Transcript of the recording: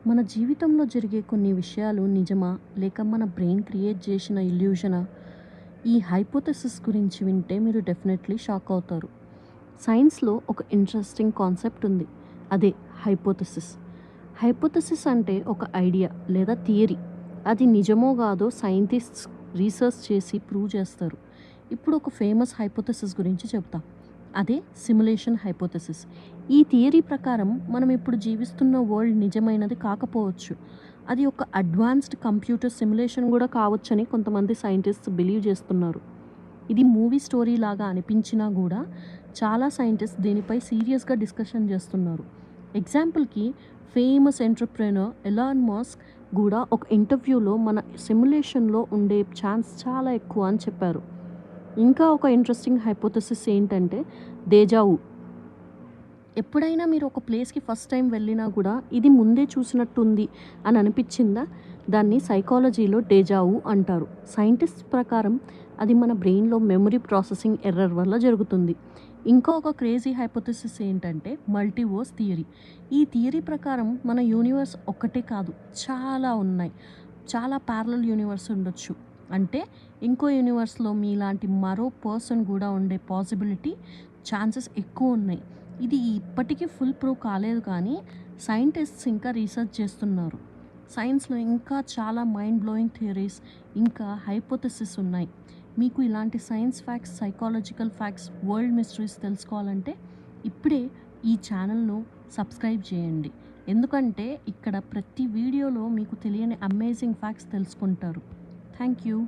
మన జీవితంలో జరిగే కొన్ని విషయాలు నిజమా? లేక మన బ్రెయిన్ క్రియేట్ చేసిన ఇల్యూషనా? ఈ హైపోథెసిస్ గురించి వింటే మీరు డెఫినెట్లీ షాక్ అవుతారు. సైన్స్‌లో ఒక ఇంట్రెస్టింగ్ కాన్సెప్ట్ ఉంది. అదే హైపోథెసిస్. హైపోథెసిస్ అంటే ఒక ఐడియా లేదా థియరీ. అది నిజమో కాదో సైంటిస్ట్స్ రీసెర్చ్ చేసి ప్రూవ్ చేస్తారు. ఇప్పుడు ఒక ఫేమస్ హైపోథెసిస్ గురించి చెప్తా. అదే సిమ్యులేషన్ హైపోథెసిస్. ఈ థియరీ ప్రకారం మనం ఇప్పుడు జీవిస్తున్న వరల్డ్ నిజమైనది కాకపోవచ్చు. అది ఒక అడ్వాన్స్డ్ కంప్యూటర్ సిమ్యులేషన్ కూడా కావచ్చని కొంతమంది సైంటిస్ట్స్ బిలీవ్ చేస్తున్నారు. ఇది మూవీ స్టోరీ లాగా అనిపించినా కూడా చాలా సైంటిస్ట్ దీనిపై సీరియస్గా డిస్కషన్ చేస్తున్నారు. ఎగ్జాంపుల్కి ఫేమస్ ఎంటర్‌ప్రెన్యూర్ ఎలాన్ మస్క్ కూడా ఒక ఇంటర్వ్యూలో మన సిమ్యులేషన్లో ఉండే ఛాన్స్ చాలా ఎక్కువ అని చెప్పారు. ఇంకా ఒక ఇంట్రెస్టింగ్ హైపోథెసిస్ ఏంటంటే డేజా వూ. ఎప్పుడైనా మీరు ఒక ప్లేస్‌కి ఫస్ట్ టైం వెళ్ళినా కూడా ఇది ముందే చూసినట్టుంది అని అనిపించిందా? దాన్ని సైకాలజీలో డేజా వూ అంటారు. సైంటిస్ట్ ప్రకారం అది మన బ్రెయిన్‌లో మెమరీ ప్రాసెసింగ్ ఎర్రర్ వల్ల జరుగుతుంది. ఇంకా ఒక క్రేజీ హైపోథెసిస్ ఏంటంటే మల్టీవర్స్ థియరీ. ఈ థియరీ ప్రకారం మన యూనివర్స్ ఒక్కటే కాదు, చాలా ఉన్నాయి. చాలా ప్యారలల్ యూనివర్స్ ఉండొచ్చు. అంటే ఇంకో యూనివర్స్‌లో మీలాంటి మరో పర్సన్ కూడా ఉండే పాసిబిలిటీ, ఛాన్సెస్ ఎక్కువ ఉన్నాయి. ఇది ఇప్పటికీ ఫుల్ ప్రూవ్ కాలేదు కానీ సైంటిస్ట్స్ ఇంకా రీసెర్చ్ చేస్తున్నారు. సైన్స్‌లో ఇంకా చాలా మైండ్ బ్లోయింగ్ థియరీస్ ఇంకా హైపోథెసిస్ ఉన్నాయి. మీకు ఇలాంటి science facts, psychological facts, world mysteries తెలుసుకోవాలంటే ఇప్పుడే ఈ ఛానల్‌ను సబ్స్క్రైబ్ చేయండి. ఎందుకంటే ఇక్కడ ప్రతి వీడియోలో మీకు తెలియని అమేజింగ్ ఫ్యాక్ట్స్ తెలుసుకుంటారు. Thank you.